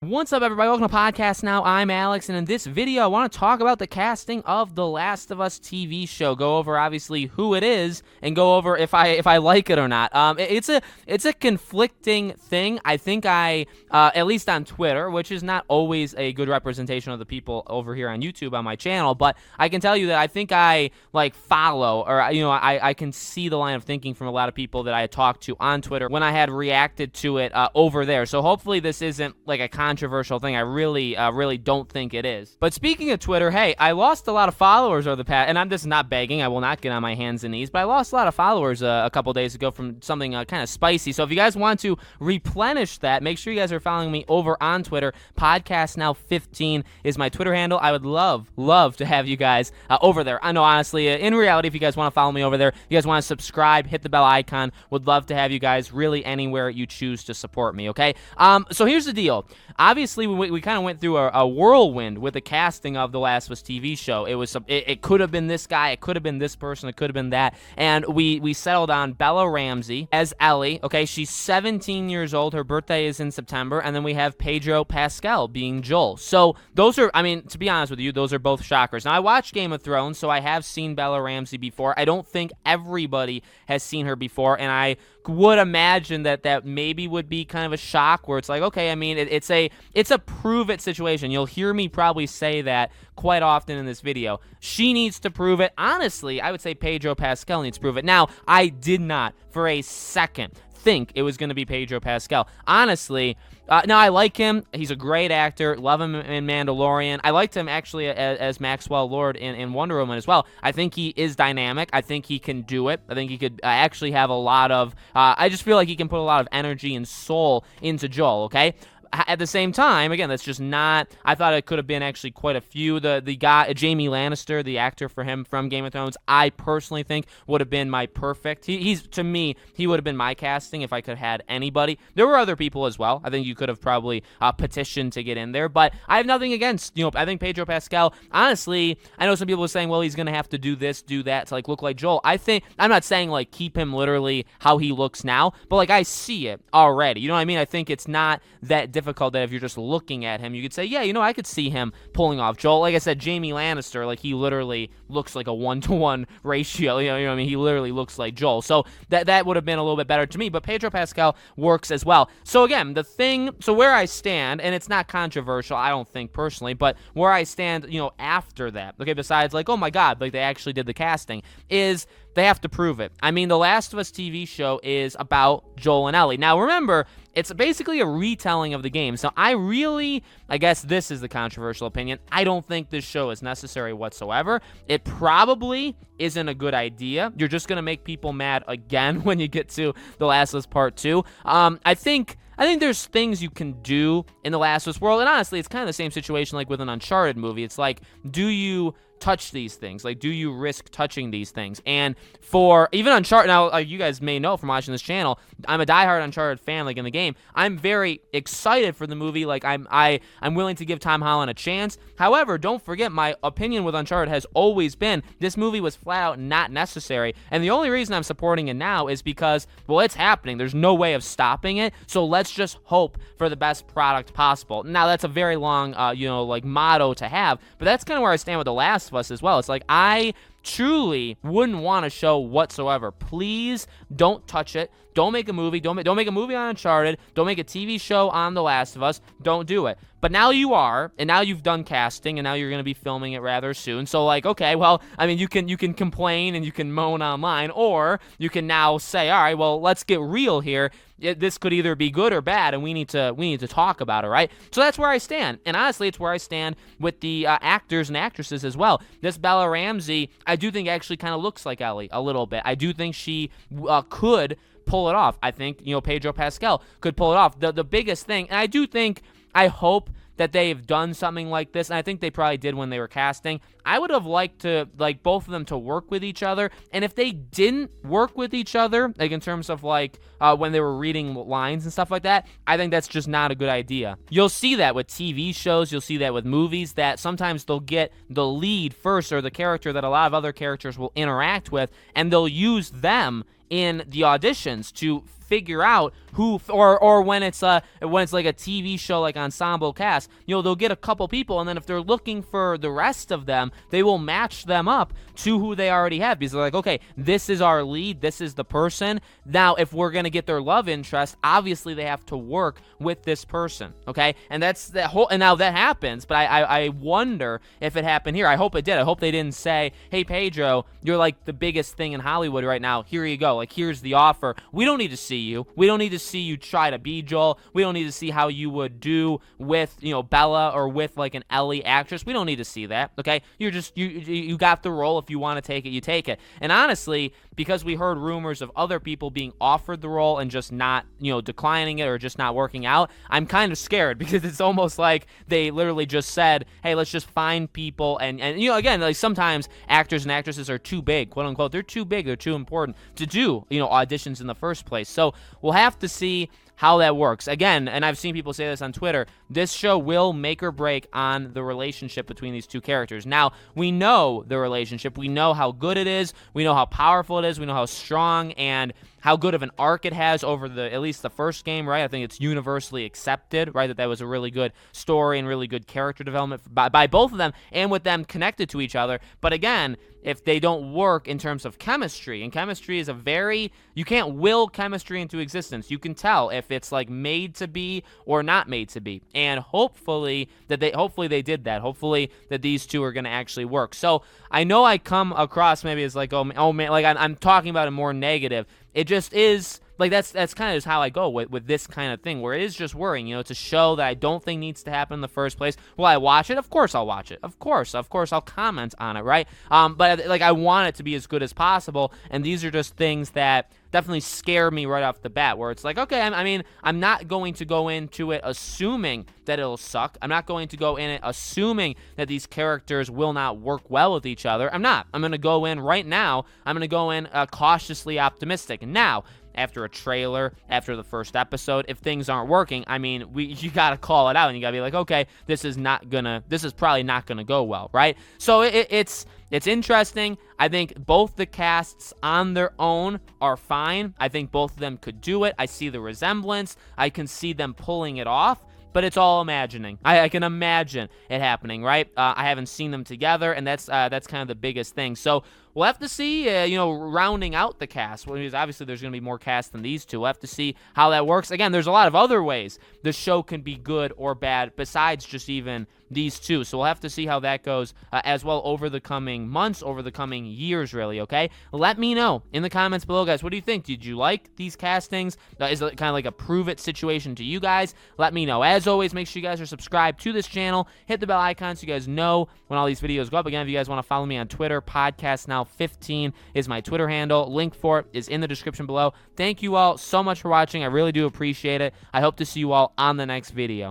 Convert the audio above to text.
What's up, everybody? Welcome to Podcast Now. I'm Alex, and in this video, I want to talk about the casting of The Last of Us TV show. Go over, obviously, who it is, and go over if I like it or not. It's a conflicting thing. I think at least on Twitter, which is not always a good representation of the people over here on YouTube on my channel, but I can tell you that I think I follow, or I can see the line of thinking from a lot of people that I had talked to on Twitter when I had reacted to it over there. So hopefully this isn't like a controversial thing. I really don't think it is. But speaking of Twitter, hey, I lost a lot of followers over the past, and I'm just not begging. I will not get on my hands and knees, but I lost a lot of followers a couple days ago from something kind of spicy. So if you guys want to replenish that, make sure you guys are following me over on Twitter. Podcast Now 15 is my Twitter handle. I would love to have you guys over there. I know, honestly, in reality, if you guys want to follow me over there, you guys want to subscribe, hit the bell icon. Would love to have you guys really anywhere you choose to support me, okay? So here's the deal. Obviously, we kind of went through a whirlwind with the casting of The Last of Us TV show. It could have been this guy, it could have been this person, it could have been that, and we settled on Bella Ramsey as Ellie. Okay, she's 17 years old. Her birthday is in September, and then we have Pedro Pascal being Joel. So those are, I mean, to be honest with you, those are both shockers. Now, I watched Game of Thrones, so I have seen Bella Ramsey before. I don't think everybody has seen her before, and I would imagine that maybe would be kind of a shock where it's like, okay, I mean, it's a prove it situation. You'll hear me probably say that quite often in this video. She needs to prove it. Honestly, I would say Pedro Pascal needs to prove it. Now, I did not for a second think it was going to be Pedro Pascal. Honestly, now I like him. He's a great actor. Love him in Mandalorian. I liked him actually as Maxwell Lord in Wonder Woman as well. I think he is dynamic. I think he can do it. I think he could actually have a lot of, I just feel like he can put a lot of energy and soul into Joel, okay? At the same time, again, that's just not, I thought it could have been actually quite a few. The guy, Jamie Lannister, the actor for him from Game of Thrones, I personally think would have been my perfect, to me, he would have been my casting if I could have had anybody. There were other people as well. I think you could have probably petitioned to get in there, but I have nothing against, I think Pedro Pascal, honestly, I know some people are saying, well, he's going to have to do this, do that to look like Joel. I think, I'm not saying keep him literally how he looks now, but I see it already. You know what I mean? I think it's not that difficult that if you're just looking at him, you could say, yeah, I could see him pulling off Joel. Like I said, Jamie Lannister, he literally looks like a 1-to-1 ratio. You know what I mean? He literally looks like Joel. So that would have been a little bit better to me, but Pedro Pascal works as well. So again, so where I stand, and it's not controversial, I don't think personally, but where I stand, after that, okay, besides oh my God, they actually did the casting, is they have to prove it. I mean, The Last of Us TV show is about Joel and Ellie. Now, remember, it's basically a retelling of the game. So I guess this is the controversial opinion, I don't think this show is necessary whatsoever. It probably isn't a good idea. You're just going to make people mad again when you get to The Last of Us Part 2. I think there's things you can do in The Last of Us world, and honestly, it's kind of the same situation with an Uncharted movie. It's do you touch these things? Do you risk touching these things? And for even Uncharted, now you guys may know from watching this channel, I'm a diehard Uncharted fan. In the game, I'm very excited for the movie. I'm willing to give Tom Holland a chance. However, don't forget, my opinion with Uncharted has always been this movie was flat out not necessary, and the only reason I'm supporting it now is because, well, it's happening. There's no way of stopping it, so let's just hope for the best product possible. Now, that's a very long motto to have, but that's kind of where I stand with The Last of Us as well. It's I truly wouldn't want a show whatsoever. Please don't touch it. Don't make a movie. Don't make a movie on Uncharted. Don't make a TV show on The Last of Us. Don't do it. But now you are, and now you've done casting, and now you're going to be filming it rather soon. So okay, well, I mean, you can complain and you can moan online, or you can now say, all right, well, let's get real here. This could either be good or bad, and we need to talk about it, right? So that's where I stand, and honestly, it's where I stand with the actors and actresses as well. This Bella Ramsey, I do think actually kind of looks like Ellie a little bit. I do think she could pull it off. I think Pedro Pascal could pull it off. The biggest thing, and I hope that they've done something like this, and I think they probably did when they were casting. I would have liked to, both of them to work with each other, and if they didn't work with each other, in terms of, when they were reading lines and stuff like that, I think that's just not a good idea. You'll see that with TV shows, you'll see that with movies, that sometimes they'll get the lead first, or the character that a lot of other characters will interact with, and they'll use them in the auditions to figure out who, or when it's like a TV show like Ensemble Cast, they'll get a couple people, and then if they're looking for the rest of them, they will match them up to who they already have, because they're like, okay, this is our lead, this is the person. Now, if we're gonna get their love interest, obviously they have to work with this person, okay? And that's the whole. And now that happens, but I wonder if it happened here. I hope it did. I hope they didn't say, hey, Pedro, you're like the biggest thing in Hollywood right now. Here you go. Like, here's the offer. We don't need to see you. We don't need to see you try to be Joel. We don't need to see how you would do with, Bella or with like an Ellie actress. We don't need to see that, okay? You're just, you got the role. If you want to take it, you take it. And honestly, because we heard rumors of other people being offered the role and just not, declining it or just not working out, I'm kind of scared, because it's almost like they literally just said, hey, let's just find people. And again, like sometimes actors and actresses are too big, quote unquote. They're too big. They're too important to do, auditions in the first place. So we'll have to see how that works. Again, and I've seen people say this on Twitter, this show will make or break on the relationship between these two characters. Now, we know the relationship. We know how good it is. We know how powerful it is. We know how strong and how good of an arc it has over at least the first game, right? I think it's universally accepted, right, that was a really good story and really good character development by both of them, and with them connected to each other. But again, if they don't work in terms of chemistry, and chemistry is you can't will chemistry into existence. You can tell if it's like made to be or not made to be. And hopefully they did that. Hopefully that these two are going to actually work. So I know I come across maybe as like, oh man, like I'm talking about it more negative. It just is like that's kind of just how I go with this kind of thing, where it is just worrying. It's a show that I don't think needs to happen in the first place. Will I watch it? Of course I'll watch it. Of course I'll comment on it, right? But like I want it to be as good as possible, and these are just things that definitely scare me right off the bat, where it's like, okay, I'm not going to go into it assuming that it'll suck. I'm not going to go in it assuming that these characters will not work well with each other. I'm not. I'm going to go in right now. I'm going to go in cautiously optimistic. Now, after a trailer, after the first episode, if things aren't working, you got to call it out, and you got to be like, okay, this is probably not going to go well, right? So it's interesting. I think both the casts on their own are fine. I think both of them could do it. I see the resemblance. I can see them pulling it off. But it's all imagining. I can imagine it happening, right? I haven't seen them together, and that's kind of the biggest thing. So we'll have to see, rounding out the cast. Because obviously there's going to be more cast than these two. We'll have to see how that works. Again, there's a lot of other ways the show can be good or bad besides just even these two. So we'll have to see how that goes as well over the coming months, over the coming years, really, okay? Let me know in the comments below, guys. What do you think? Did you like these castings? Is it kind of like a prove-it situation to you guys? Let me know. As always, make sure you guys are subscribed to this channel. Hit the bell icon so you guys know when all these videos go up. Again, if you guys want to follow me on Twitter, PodcastNow15 is my Twitter handle. Link for it is in the description below. Thank you all so much for watching. I really do appreciate it. I hope to see you all on the next video.